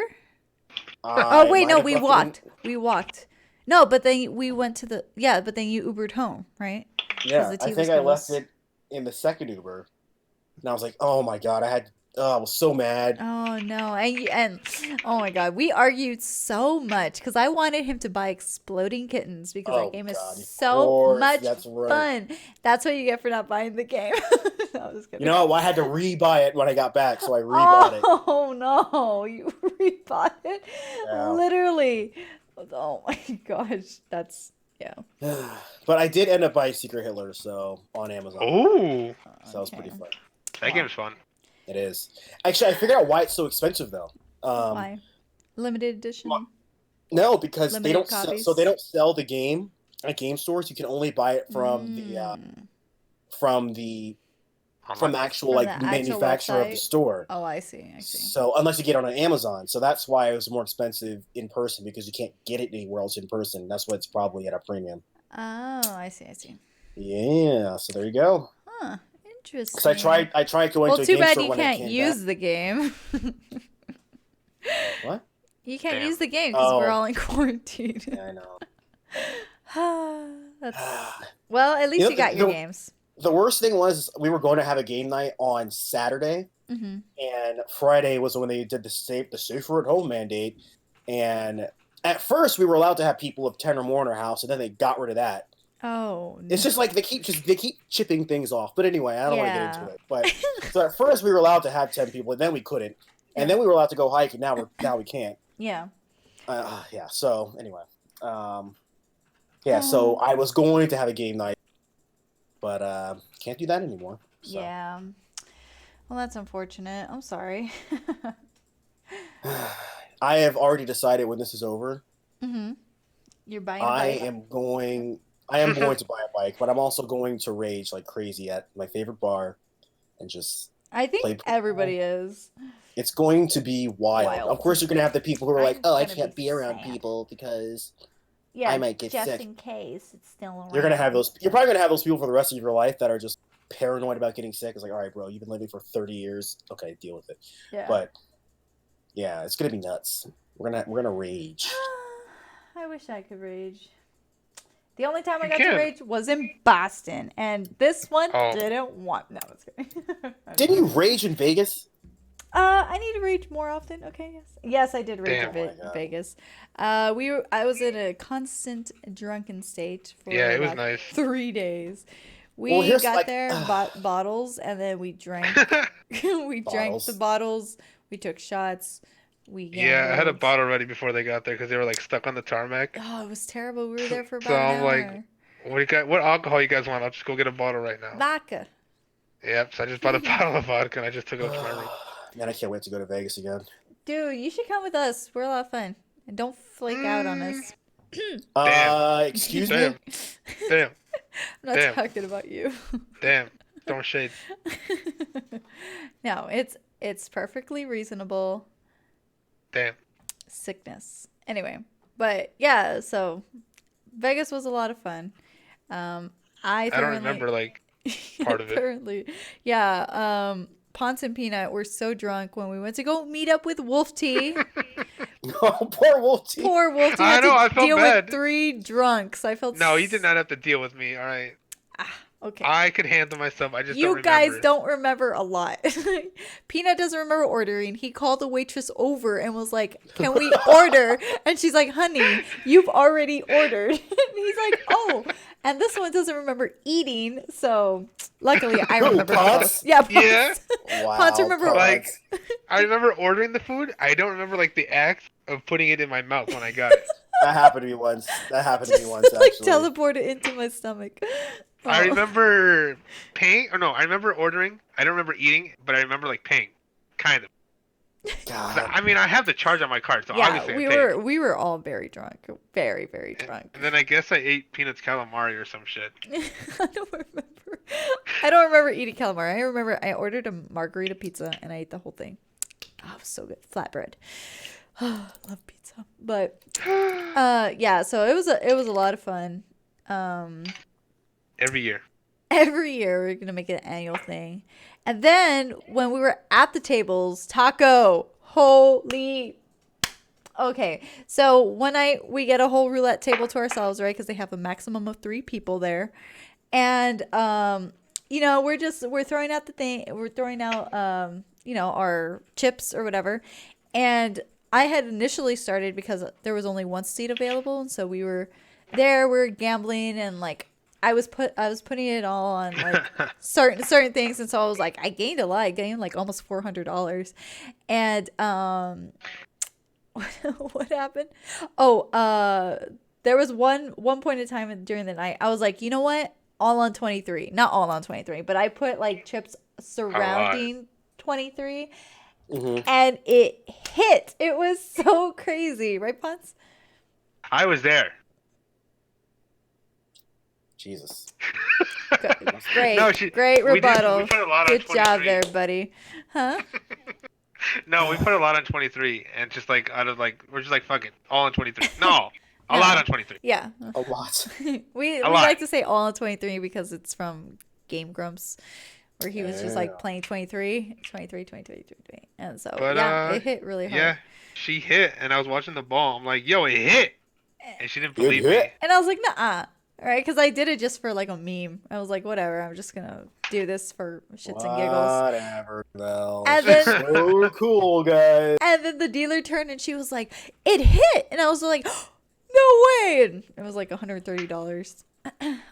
I Oh wait, might no, have we left it in- walked. We walked. No, but then we went to the but then you Ubered home, right? Yeah, the tea I was think I left closed. it in the second Uber. And I was like, oh my god, I was so mad. Oh no, and oh my god, we argued so much because I wanted him to buy Exploding Kittens because Oh, that game is God, of so course, much that's right. fun. That's what you get for not buying the game. No, I was kidding. You know, I had to re-buy it when I got back, so I rebought it. Oh no, you rebought it? Yeah. Literally. Oh my gosh, that's yeah. But I did end up buying Secret Hitler, so on Amazon. Ooh. So that was pretty Okay. fun. That game's fun. It is. Actually, I figured out why it's so expensive though. Why? Limited edition. No, because they Limited don't sell, copies? so they don't sell the game at game stores. You can only buy it from from the actual From like the actual manufacturer of the website? store. Oh, I see. So unless you get it on Amazon, so that's why it was more expensive in person because you can't get it anywhere else in person. That's why it's probably at a premium. Oh, I see. Yeah, so there you go. Huh. Interesting. Because I tried going Well, to a too game bad store you when I can't came use back. the game. What? You can't Damn. use the game because we're Oh. all in quarantine. Yeah, I know. That's well. At least You know, you got your the- games. The worst thing was we were going to have a game night on Saturday, Hmm. and Friday was when they did the safer at home mandate. And at first, we were allowed to have people of 10 or more in our house, and then they got rid of that. Oh, It's just like they keep chipping things off. But anyway, I don't want to get Yeah. into it. But so at first, we were allowed to have 10 people, and then we couldn't, and then we were allowed to go hike, and now we can't. yeah. Yeah. So anyway, So I was going to have a game night, but can't do that anymore. So. Yeah. Well, that's unfortunate. I'm sorry. I have already decided when this is over, Hmm. You're buying a I bike. am going to buy a bike, but I'm also going to rage like crazy at my favorite bar and just I think play- everybody is. it's going to be wild. Of course, you're going to have the people who are like, I'm "Oh, I gonna can't be be around sad. people because Yeah, I might get just sick." in case it's still around. You're going to have those you're probably going to have those people for the rest of your life that are just paranoid about getting sick. It's like, "All right, bro, you've been living for 30 years. Okay, deal with it." Yeah. But yeah, it's going to be nuts. We're going to rage. I wish I could rage. The only time I You got to can. rage was in Boston, and this one Oh. didn't want. No, it's kidding. Didn't you rage in Vegas? I need to rage more often. Okay, yes, I did rage Damn. in Oh my God. Vegas. I was in a constant drunken state for Yeah, it was about nice. 3 days. We Well, here's, got like- there, bought bottles, and then we drank. We drank Bottles. the bottles. We took shots. we Yeah, I had a gambled. bottle ready before they got there because they were like stuck on the tarmac. Oh, it was terrible. We were there for So about an I'm like, hour. what alcohol you guys want? I'll just go get a bottle right now. Vodka. Yep, so I just bought a bottle of vodka and I just took it up to my room. Man, I can't wait to go to Vegas again. Dude, you should come with us. We're a lot of fun. And don't flake out on us. Damn. Excuse Damn. me? Damn. I'm not Damn. talking about you. Damn. Don't shade. No, it's perfectly reasonable. Damn. Sickness. Anyway, but yeah, so Vegas was a lot of fun. I I don't remember like part of it. apparently, yeah. Ponce and Peanut were so drunk when we went to go meet up with Wolf Tea. Oh, poor Wolf T. Poor Wolf Tea I had know, I to felt deal bad. with 3 drunks. I felt No, you did not have to deal with me. All right. Okay. I could handle myself. I just You don't guys remember. don't remember a lot. Peanut doesn't remember ordering. He called the waitress over and was like, "Can we order?" And she's like, "Honey, you've already ordered." And he's like, "Oh." And this one doesn't remember eating, so luckily I Who, remember Ponce? both. Yeah, Ponce. Yeah? Wow, Ponce remember Like, Ponce. I remember ordering the food. I don't remember like the act of putting it in my mouth when I got it. That happened to me once. That happened to me once, like actually. teleported into my stomach. I Oh. remember paying, or no, I remember ordering. I don't remember eating, but I remember like paying, kind of. 'Cause God. I mean, I have the charge on my card, so Yeah, obviously I paid. we were all very drunk, very very drunk. And then I guess I ate Peanuts calamari or some shit. I don't remember. I don't remember eating calamari. I remember I ordered a margarita pizza and I ate the whole thing. Oh, it was so good. Flatbread. Love pizza. But yeah, so it was a lot of fun. Every year. Every year we're gonna make it an annual thing. And then when we were at the tables, taco. Holy. Okay, so we get a whole roulette table to ourselves, right? Because they have a maximum of 3 people there, and you know, we're throwing out you know, our chips or whatever, and I had initially started because there was only 1 seat available, and so we were gambling, and like I was putting it all on like certain things, and so I was like, I gained a lot. I gained like almost $400, and what happened? Oh, there was one point in time during the night I was like, you know what? All on 23. Not all on 23, but I put like chips surrounding 23, and it hit. It was so crazy, right, Ponce? I was there. Jesus. Great, No, great we rebuttal. put a lot on Good job 23. there, buddy. Huh? No, we put a lot on 23, and just like out of like, we're just like, fuck it, all on 23. No, a No. lot on 23. Yeah. A lot. we lot. like to say all on 23 because it's from Game Grumps, where he was just like Yeah. playing 23. And so But, yeah, it hit really hard. Yeah, she hit, and I was watching the ball. I'm like, yo, it hit, and she didn't It believe hit. me. And I was like, nah, right? Because I did it just for like a meme. I was like, whatever, I'm just gonna do this for shits and giggles. Whatever. Well, And it's then- so cool, guys. And then the dealer turned and she was like, it hit, and I was like, no way! And it was like $130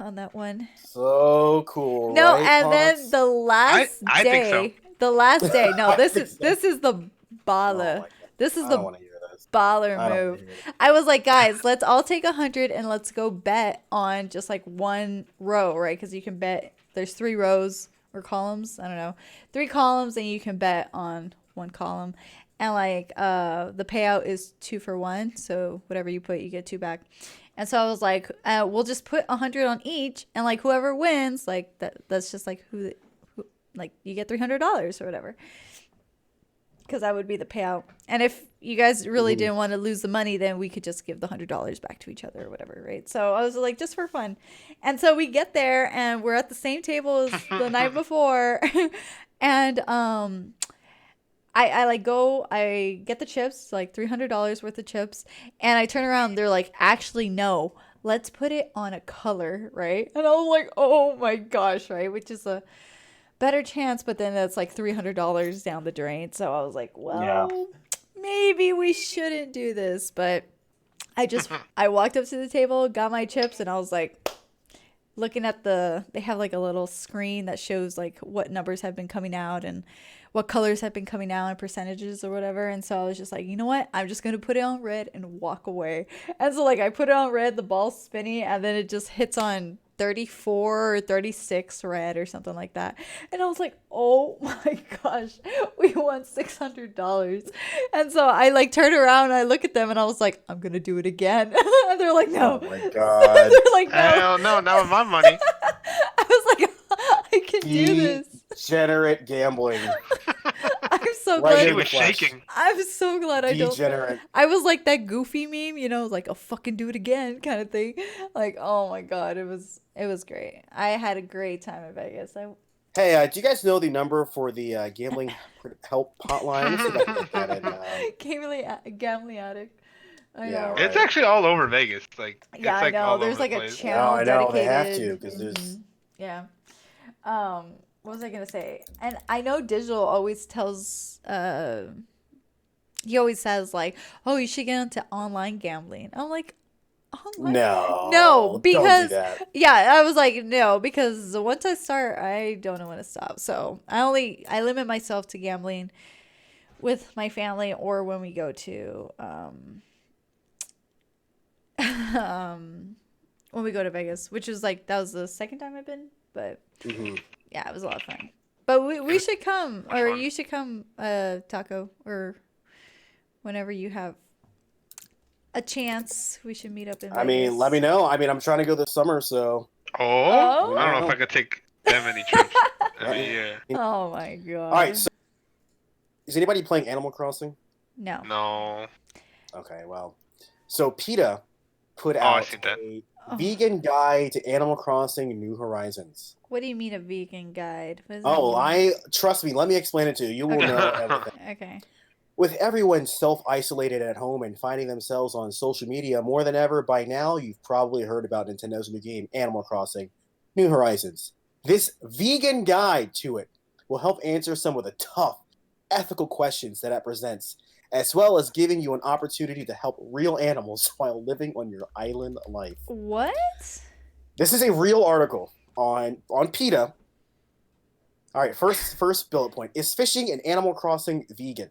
on that one. So cool. No, right, and then Ponce? the last I think so. day, the last day. No, I this think is so. this is the Oh baller. my God. This is I the don't want to hear this. baller I don't move. wanna hear this. I was like, guys, let's all take 100 and let's go bet on just like one row, right? Because you can bet. There's 3 rows or columns. I don't know, 3 columns, and you can bet on one column. And like the payout is 2 for 1, so whatever you put, you get 2 back. And so I was like, we'll just put 100 on each, and like whoever wins, like that's just like who like you get $300 or whatever. Because that would be the payout. And if you guys really didn't want to lose the money, then we could just give the $100 back to each other or whatever, right? So I was like, just for fun. And so we get there, and we're at the same table as the night before. And I get the chips, like $300 worth of chips, and I turn around. They're like, actually, no, let's put it on a color, right? And I was like, oh my gosh, right? Which is a better chance, but then that's like $300 down the drain. So I was like, well, maybe we shouldn't do this. But I walked up to the table, got my chips, and I was like, looking at they have like a little screen that shows like what numbers have been coming out and what colors have been coming out and percentages or whatever. And so I was just like, you know what? I'm just going to put it on red and walk away. And so like I put it on red, the ball's spinning, and then it just hits on 34 or 36 red or something like that. And I was like, oh my gosh, we won $600. And so I like turned around and I look at them and I was like, I'm going to do it again. And they're like, no. Oh my God. They're like, no. Hell no, not with my money. I was like, I can do this. Degenerate gambling. I'm so Right glad. She in was the flesh. shaking. I'm so glad I don't. Degenerate. I was like that goofy meme, you know, like a fucking do it again kind of thing. Like, oh my god, it was great. I had a great time in Vegas. Hey, do you guys know the number for the gambling help hotline? Let's see if I can get that in. Gambling addict. I Yeah, know. right. It's actually all over Vegas. Like, Yeah, it's like I know. all There's over like the a place. channel I know, they dedicated. have to, 'cause there's- Yeah. What was I gonna say? And I know Digital always tells. He always says like, "Oh, you should get into online gambling." I'm like, online? No. No, because don't do that. yeah, I was like, no, because once I start, I don't know when to stop. So I limit myself to gambling with my family or when we go to when we go to Vegas, which is like that was the second time I've been, but Mhm. yeah, it was a lot of fun. But we should come, or fun. you should come, Taco, or whenever you have a chance, we should meet up in Vegas. I mean, let me know. I mean, I'm trying to go this summer, so. Oh? I don't know if I could take that many trips. I mean, yeah. Oh my god. All right. So, is anybody playing Animal Crossing? No. No. Okay, well, so PETA put Oh, I out see that. a Oh. vegan guide to Animal Crossing New Horizons. What do you mean a vegan guide? What does that Oh, mean? trust me. Let me explain it to you. You will Okay. know everything. Okay. With everyone self-isolated at home and finding themselves on social media more than ever, by now you've probably heard about Nintendo's new game, Animal Crossing New Horizons. This vegan guide to it will help answer some of the tough, ethical questions that it presents, as well as giving you an opportunity to help real animals while living on your island life. What? This is a real article on PETA. All right, first bullet point. Is fishing in Animal Crossing vegan?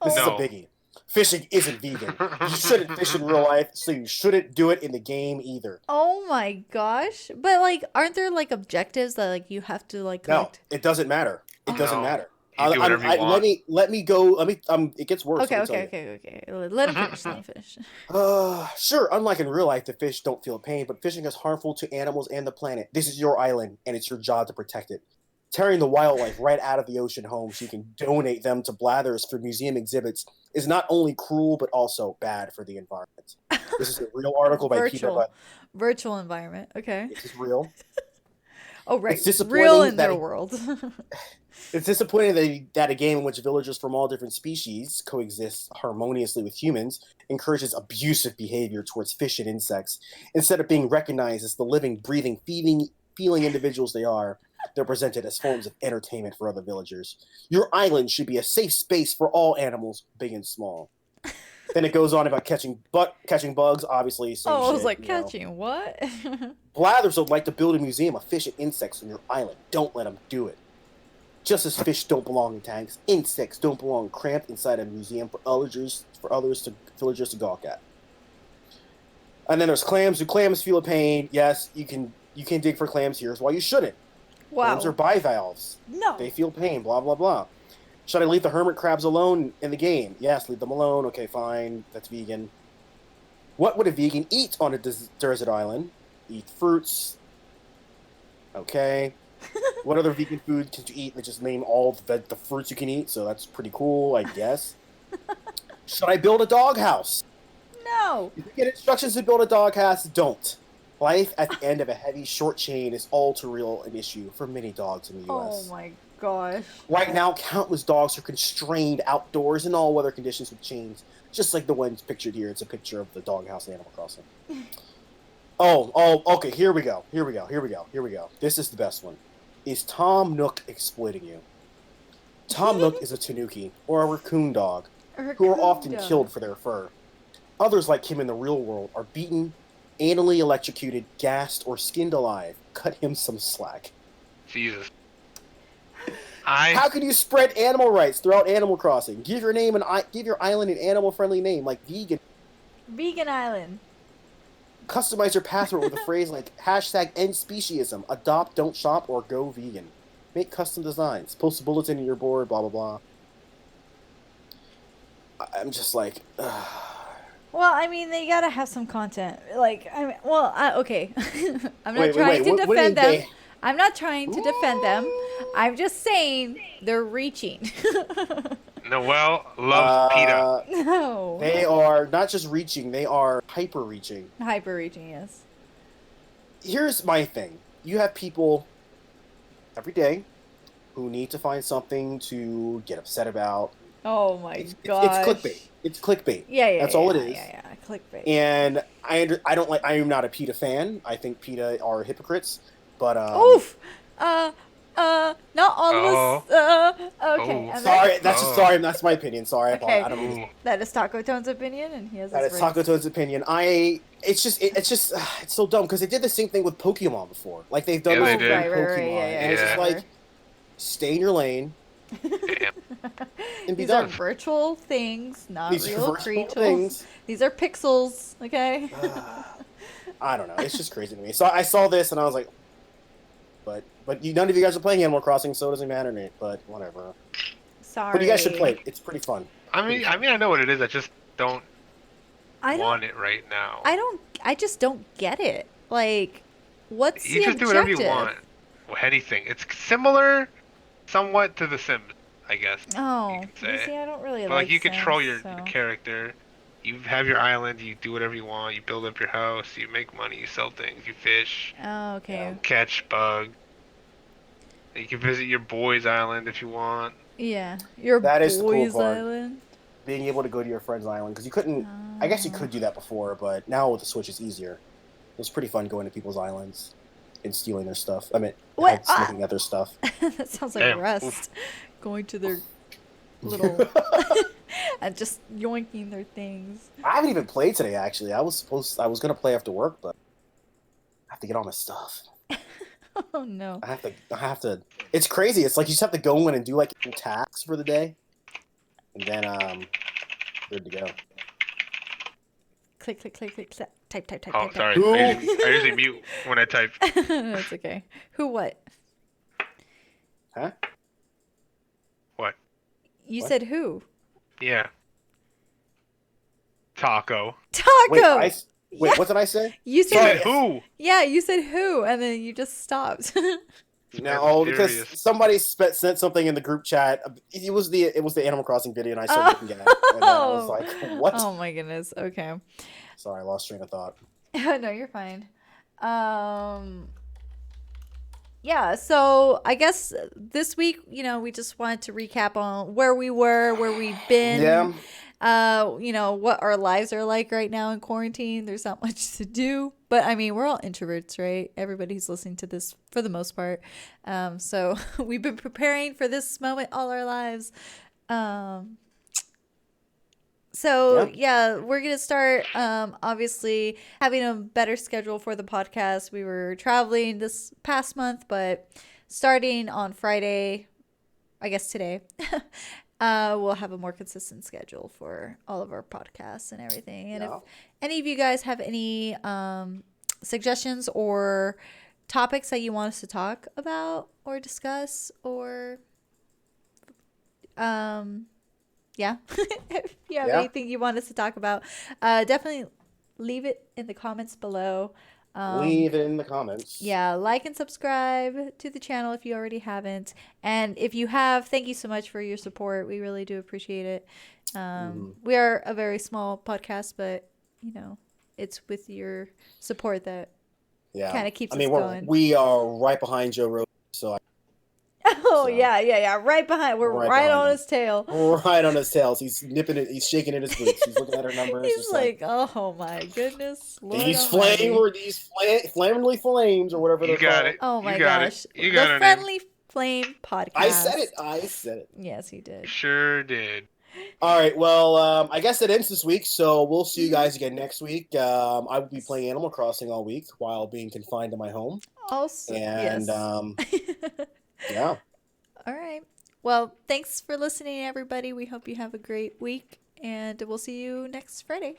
This is a No. biggie. Fishing isn't vegan. You shouldn't fish in real life, so you shouldn't do it in the game either. Oh my gosh. But like aren't there like objectives that like you have to like No, collect? it doesn't matter. It doesn't No. matter. You do whatever you want. Let me go. It gets worse. Okay, let me tell okay, you. okay, okay. Let him finish, let him finish. Sure, unlike in real life, the fish don't feel pain, but fishing is harmful to animals and the planet. This is your island, and it's your job to protect it. Tearing the wildlife right out of the ocean home so you can donate them to Blathers for museum exhibits is not only cruel, but also bad for the environment. This is a real article by Peter, Virtual. but Virtual environment. Okay. this is real. Oh right. It's disappointing Real in that their it- world. It's disappointing that a game in which villagers from all different species coexist harmoniously with humans encourages abusive behavior towards fish and insects. Instead of being recognized as the living, breathing, feeling individuals they are, they're presented as forms of entertainment for other villagers. Your island should be a safe space for all animals, big and small. Then it goes on about catching bugs, obviously. Same Oh, I was shit, like, you know. catching what? Blathers would like to build a museum of fish and insects on your island. Don't let them do it. Just as fish don't belong in tanks, insects don't belong cramped inside a museum for villagers to gawk at. And then there's clams. Do clams feel a pain? Yes, you can dig for clams. Here's why you shouldn't. Clams are Wow. bivalves. No. They feel pain. Blah blah blah. Should I leave the hermit crabs alone in the game? Yes, leave them alone. Okay, fine. That's vegan. What would a vegan eat on a desert island? Eat fruits. Okay. What other vegan food can you eat? They just name all the fruits you can eat, so that's pretty cool, I guess. Should I build a doghouse? No. If you get instructions to build a doghouse, don't. Life at the end of a heavy short chain is all too real an issue for many dogs in the Oh U.S. my gosh. Right now, countless dogs are constrained outdoors in all weather conditions with chains, just like the ones pictured here. It's a picture of the doghouse in Animal Crossing. Okay, here we go. This is the best one. Is Tom Nook exploiting you? Tom Nook is a tanuki, or a raccoon dog, who are often killed for their fur. Others like him in the real world are beaten, anally electrocuted, gassed, or skinned alive. Cut him some slack. Jesus. How can you spread animal rights throughout Animal Crossing? Give your island an animal-friendly name like vegan. Vegan Island. Customize your password with a phrase like #end speciesism, adopt, don't shop, or go vegan. Make custom designs. Post a bulletin in your board, blah, blah, blah. I'm just like, Well, I mean, they gotta have some content. Like, okay. I'm not Wait, trying to what do you defend mean them. they- I'm not trying to defend them. I'm just saying they're reaching. Noelle loves PETA. No. They are not just reaching, they are hyper reaching. Hyper reaching, yes. Here's my thing. You have people every day who need to find something to get upset about. Oh my It's gosh. clickbait. It's clickbait. Yeah. That's all it is. Yeah. Clickbait. And I don't like. I am not a PETA fan. I think PETA are hypocrites. But Oof. Not all of us. Okay. Oh. and sorry. that- That's just sorry. That's my opinion. Sorry. Okay. I don't mean to- That is Taco Tone's opinion, and he has that his is right. Taco Toad's opinion. It's just it's so dumb because they did the same thing with Pokemon before. Like they've done Yeah, this they with did. Pokemon, Right, yeah. and it's just Yeah. like stay in your lane Damn. and be These are done. virtual things, not These are real virtual creatures. things. These are pixels, okay? I don't know. It's just crazy to me. So I saw this and I was like, but none of you guys are playing Animal Crossing, so it doesn't matter to me. But whatever. Sorry. But you guys should play it. It's pretty fun. I know what it is. I just don't I don't. want it right now. I just don't get it. Like, what's You the just do objective? whatever you want. Well, anything. It's similar, somewhat, to The Sims, I guess. Oh, You can say. see, I don't really But like. like you control your Sims, so. character. You have your island. You do whatever you want. You build up your house. You make money. You sell things. You fish. Oh, okay. Catch bugs. You can visit your boy's island if you want. Yeah, your That is the cool boys' part. island. Being able to go to your friend's island because you couldn't. I guess you could do that before, but now with the Switch it's easier. It was pretty fun going to people's islands and stealing their stuff. I mean, What? sneaking at their stuff. That sounds like Damn. Rust. Oof. Going to their little and just yoinking their things. I haven't even played today. Actually, I was gonna play after work, but I have to get all my stuff. Oh no. I have to. It's crazy. It's like you just have to go in and do like your tasks for the day, and then good to go. Click. Type. Oh, type. sorry. Who? I usually mute when I type. That's okay. Who? What? Huh? What? You What? said who? Yeah. Taco. Taco. Wait, Yeah. what did I say? You You said said who? yeah. You said who, and then you just stopped. No, because Mysterious. somebody sent something in the group chat. It was the Animal Crossing video, and I started looking at it, and then I was like, "What?" Oh my goodness. Okay. Sorry, I lost train of thought. No, you're fine. Yeah, so I guess this week, we just wanted to recap on where we were, where we've been. Yeah. What our lives are like right now in quarantine. There's not much to do, but I mean, we're all introverts, right? Everybody's listening to this for the most part. So we've been preparing for this moment all our lives. So yeah, we're gonna start obviously having a better schedule for the podcast. We were traveling this past month, but starting on Friday, I guess today, we'll have a more consistent schedule for all of our podcasts and everything. And Yeah. if any of you guys have any suggestions or topics that you want us to talk about or discuss, or yeah, if you have Yeah. anything you want us to talk about, definitely leave it in the comments below. Leave it in the comments. Yeah, like and subscribe to the channel if you already haven't. And if you have, thank you so much for your support. We really do appreciate it. We are a very small podcast, but it's with your support that Yeah. kind of keeps I mean, us going. we are right behind Joe Rogan, so Oh, So- yeah. Right behind. We're Right right behind on him. his tail. right on his tails. He's nipping it. He's shaking in his boots. He's looking at her numbers. He's just like, oh my goodness. Lord these almighty." flamingly flames or whatever You they're got called. it. Oh my You got gosh. it. You got the it. Friendly Flame podcast. I said it. Yes, he did. Sure did. All right. Well, I guess that ends this week. So we'll see you guys again next week. I will be playing Animal Crossing all week while being confined to my home. Also, And yes. yeah. All right. Well, thanks for listening, everybody. We hope you have a great week, and we'll see you next Friday.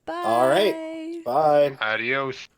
All right. Bye. Bye. Adios.